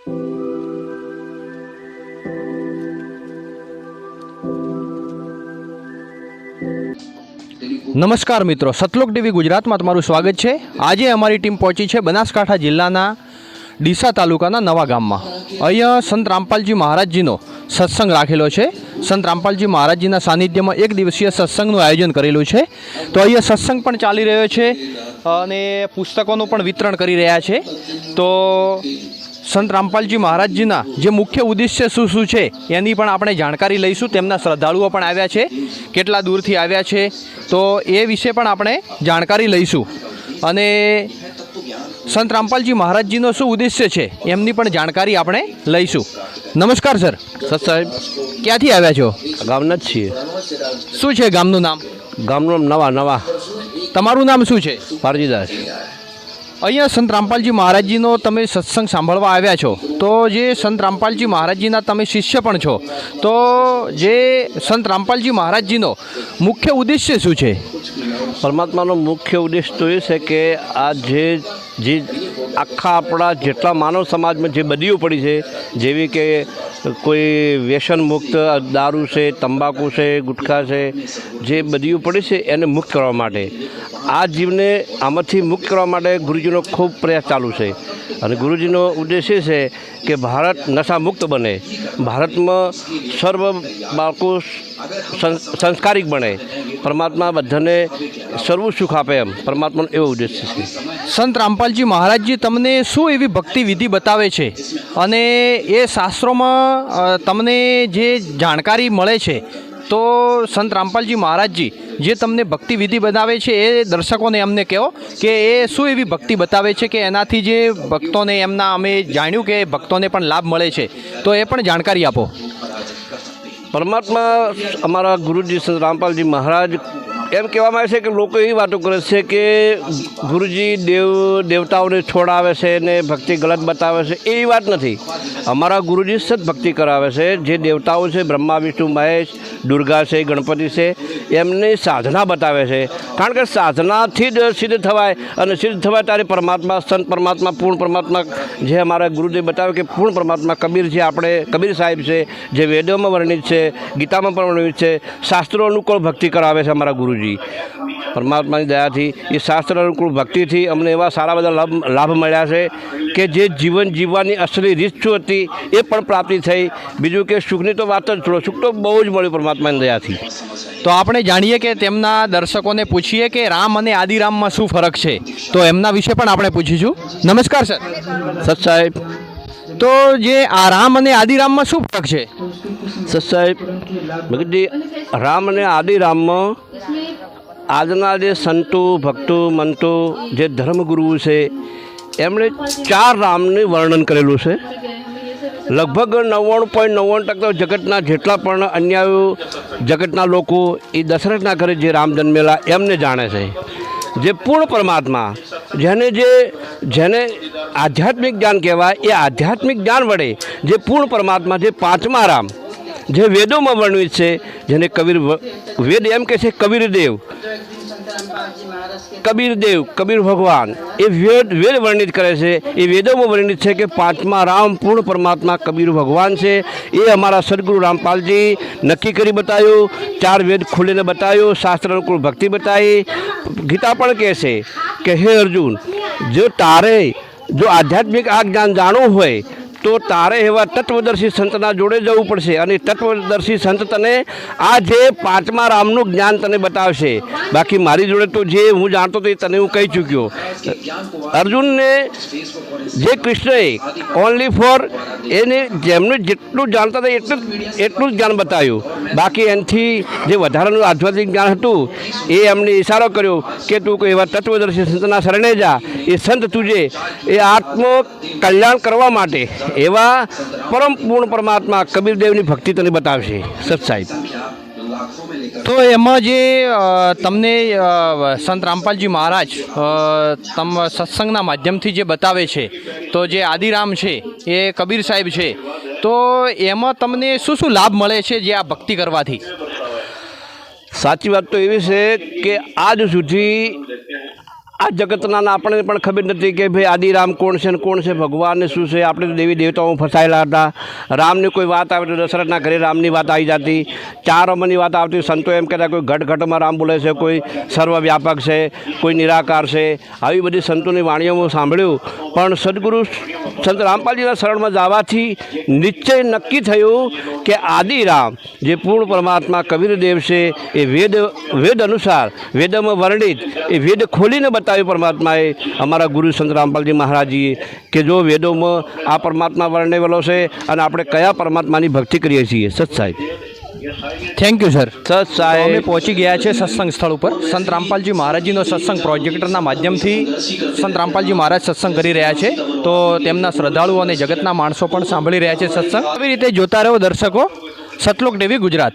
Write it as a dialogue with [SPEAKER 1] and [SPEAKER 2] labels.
[SPEAKER 1] નમસ્કાર મિત્રો, સતલોક ટીવી ગુજરાતમાં તમારું સ્વાગત છે। આજે અમારી ટીમ પહોંચી છે બનાસકાંઠા જિલ્લાના ડીસા તાલુકાના નવા ગામમાં। અહીંયા સંત રામપાલજી મહારાજજીનો સત્સંગ રાખેલો છે। સંત રામપાલજી મહારાજજીના સાનિધ્યમાં એક દિવસીય સત્સંગનું આયોજન કરેલું છે। તો અહીંયા સત્સંગ પણ ચાલી રહ્યો છે અને પુસ્તકોનું પણ વિતરણ કરી રહ્યા છે। તો સંત રામપાલજી મહારાજજીના જે મુખ્ય ઉદ્દેશ્ય શું છે એની પણ આપણે જાણકારી લઈશું। તેમના શ્રદ્ધાળુઓ પણ આવ્યા છે, કેટલા દૂરથી આવ્યા છે તો એ વિશે પણ આપણે જાણકારી લઈશું અને સંત રામપાલજી મહારાજજીનો શું ઉદ્દેશ્ય છે એમની પણ જાણકારી આપણે લઈશું। નમસ્કાર સર।
[SPEAKER 2] સત સાહેબ,
[SPEAKER 1] ક્યાંથી આવ્યા છો?
[SPEAKER 2] ગામના જ છીએ।
[SPEAKER 1] શું છે ગામનું નામ?
[SPEAKER 2] ગામનું નવા।
[SPEAKER 1] તમારું નામ શું છે?
[SPEAKER 2] પારજીદાસ।
[SPEAKER 1] અહીંયા સંત રામપાલજી મહારાજજીનો તમે સત્સંગ સાંભળવા આવ્યા છો, તો જે સંત રામપાલજી મહારાજજીના તમે શિષ્ય પણ છો, તો જે સંત રામપાલજી મહારાજજીનો મુખ્ય ઉદ્દેશ્ય શું છે?
[SPEAKER 2] પરમાત્માનો મુખ્ય ઉદ્દેશ તો એ છે કે આ જે આખા આપણા જેટલા માનવ સમાજમાં જે બદીઓ પડી છે, જેવી કે કોઈ વ્યસન મુક્ત દારૂ છે, તંબાકુ છે, ગુટખા છે, જે બદીઓ પડી છે એને મુક્ત કરવા માટે, આ જીવને આમાંથી મુક્ત કરવા માટે ગુરુજીનો ખૂબ પ્રયાસ ચાલુ છે। અને ગુરુજીનો ઉદ્દેશ એ છે કે ભારત નશા મુક્ત બને, ભારતમાં સર્વ બાળકો સંસ્કારિક બને, પરમાત્મા બધાને સર્વ સુખ આપે, એમ પરમાત્માનો એવો ઉદ્દેશ્ય છે।
[SPEAKER 1] સંત રામપાલજી મહારાજજી તમને શું એવી ભક્તિ વિધિ બતાવે છે અને એ શાસ્ત્રોમાં તમને જે જાણકારી મળે છે, તો સંત રામપાલજી મહારાજજી જે તમને ભક્તિ વિધિ બતાવે છે એ દર્શકોને અમને કહો કે એ શું એવી ભક્તિ બતાવે છે કે એનાથી જે ભક્તોને એમના અમે જાણ્યું કે ભક્તોને પણ લાભ મળે છે, તો એ પણ જાણકારી આપો।
[SPEAKER 2] પરમાત્મા અમારા ગુરુજી સંત રામપાલજી મહારાજ એમ કહેવામાં આવે છે કે લોકો એવી વાતો કરે છે કે ગુરુજી દેવતાઓને છોડાવે છે ને ભક્તિ ગલત બતાવે છે। એવી વાત નથી। અમારા ગુરુજી સદભક્તિ કરાવે છે। જે દેવતાઓ છે, બ્રહ્મા વિષ્ણુ મહેશ, દુર્ગા છે, ગણપતિ છે, એમની સાધના બતાવે છે। કારણ કે સાધનાથી જ સિદ્ધ થવાય, અને સિદ્ધ થવાય ત્યારે પરમાત્મા, સંત પરમાત્મા, પૂર્ણ પરમાત્મા જે અમારા ગુરુદેવ બતાવે કે પૂર્ણ પરમાત્મા કબીર જે આપણે કબીર સાહેબ છે, જે વેદોમાં વર્ણિત છે, ગીતામાં પણ વર્ણિત છે, શાસ્ત્રો અનુકૂળ ભક્તિ કરાવે છે અમારા ગુરુજી। પરમાત્માની દયાથી એ શાસ્ત્ર અનુકૂળ ભક્તિથી અમને એવા સારા બધા લાભ મળ્યા છે કે જે જીવન જીવવાની અસલી રીત શું હતી એ પણ પ્રાપ્તિ થઈ। બીજું કે સુખની તો વાત જ છોડો, સુખ તો બહુ જ મળ્યું પરમાત્માની દયાથી।
[SPEAKER 1] તો આપણે જાણીએ કે તેમના દર્શકોને પૂછીએ કે રામ અને આદિરામમાં શું ફરક છે, તો એમના વિશે પણ આપણે પૂછીશું। નમસ્કાર સર।
[SPEAKER 2] સત સાહેબ,
[SPEAKER 1] તો જે આ રામ અને આદિરામમાં શું ફરક છે?
[SPEAKER 2] સત સાહેબ, ભગતજી, રામ અને આદિરામમાં આજના જે સંતો, ભક્તો, મંતો, જે ધર્મગુરુઓ છે, એમણે 4 રામનું વર્ણન કરેલું છે। લગભગ 99.99% જગતના જેટલા પણ અન્ય જગતના લોકો એ દશરથના ઘરે જે રામ જન્મેલા એમને જાણે છે। જે પૂર્ણ પરમાત્મા, જેને આધ્યાત્મિક જ્ઞાન કહેવાય, એ આધ્યાત્મિક જ્ઞાન વડે જે પૂર્ણ પરમાત્મા, જે 5મા રામ, જે વેદોમાં વર્ણિત છે, જેને વેદ એમ કહે છે કબીર ભગવાન, એ વેદ વર્ણિત કરે છે। એ વેદોમાં વર્ણિત છે કે 5મા રામ પૂર્ણ પરમાત્મા કબીર ભગવાન છે। એ અમારા સદગુરુ રામપાલજી નક્કી કરી બતાવ્યું, 4 વેદ ખોલીને બતાવ્યું, શાસ્ત્ર અનુકૂળ ભક્તિ બતાવી। ગીતા પણ કહે છે કે હે અર્જુન, જો આધ્યાત્મિક આ જ્ઞાન જાણવું હોય તો તારે એવા તત્વદર્શી સંતના જોડે જવું પડશે, અને તત્વદર્શી સંત તને આ જે 5મા રામનું જ્ઞાન તને બતાવશે। બાકી મારી જોડે તો જે હું જાણતો હતો એ તને હું કહી ચૂક્યો। અર્જુનને જે કૃષ્ણએ ઓનલી ફોર એને જેમને જેટલું જાણતા હતા એટલું જ જ્ઞાન બતાવ્યું। બાકી એનાથી જે વધારાનું આધ્યાત્મિક જ્ઞાન હતું એ એમને ઇશારો કર્યો કે તું કોઈ એવા તત્વદર્શી સંતના શરણે જા। એ સંત તુજે એ આત્મ કલ્યાણ કરવા માટે એવા પરમ પૂર્ણ પરમાત્મા કબીરદેવની ભક્તિ તને બતાવશે। સત સાહેબ,
[SPEAKER 1] તો એમાં જે તમને સંત રામપાલજી મહારાજ સત્સંગના માધ્યમથી જે બતાવે છે, તો જે આદિરામ છે એ કબીર સાહેબ છે, તો એમાં તમને શું લાભ મળે છે જે આ ભક્તિ કરવાથી?
[SPEAKER 2] સાચી વાત તો એવી છે કે આજ સુધી આ જગતના આપણને પણ ખબર નથી કે ભાઈ આદિરામ કોણ છે ને કોણ છે, ભગવાન ને શું છે. આપણે તો દેવી દેવતાઓ ફસાયેલા હતા. રામની કોઈ વાત આવે તો દશરથના ઘરે રામની વાત આવી જતી, ચાર અમરની વાત આવતી. સંતો એમ કહેતા કોઈ ઘટમાં રામ બોલે છે, કોઈ સર્વવ્યાપક છે, કોઈ નિરાકાર છે. આવી બધી સંતોની વાણીઓ સાંભળ્યું, પણ સદગુરુ સંત રામપાલજીના શરણમાં જવાથી નિશ્ચય નક્કી થયું કે આદિરામ જે પૂર્ણ પરમાત્મા કબીરદેવ છે એ વેદ અનુસાર વેદમાં વર્ણિત એ વેદ ખોલીને બતાવ્યું પરમાત્માએ અમારા ગુરુ સંત રામપાલજી મહારાજજીએ કે જો વેદોમાં આ પરમાત્મા વર્ણવેલો છે અને આપણે કયા પરમાત્માની ભક્તિ કરીએ છીએ. સત સાહેબ,
[SPEAKER 1] થેન્ક યુ સર.
[SPEAKER 2] સત
[SPEAKER 1] તો અમે
[SPEAKER 2] સાહેબ.
[SPEAKER 1] પહોંચી ગયા છે સત્સંગ સ્થળ ઉપર. સંત રામપાલજી મહારાજજીનો સત્સંગ પ્રોજેક્ટરના માધ્યમથી સંત રામપાલજી મહારાજ સત્સંગ કરી રહ્યા છે, તો તેમના શ્રદ્ધાળુઓ અને જગતના માણસો પણ સાંભળી રહ્યા છે સત્સંગ. આવી રીતે જોતા રહો દર્શકો, સતલોક ટીવી ગુજરાત.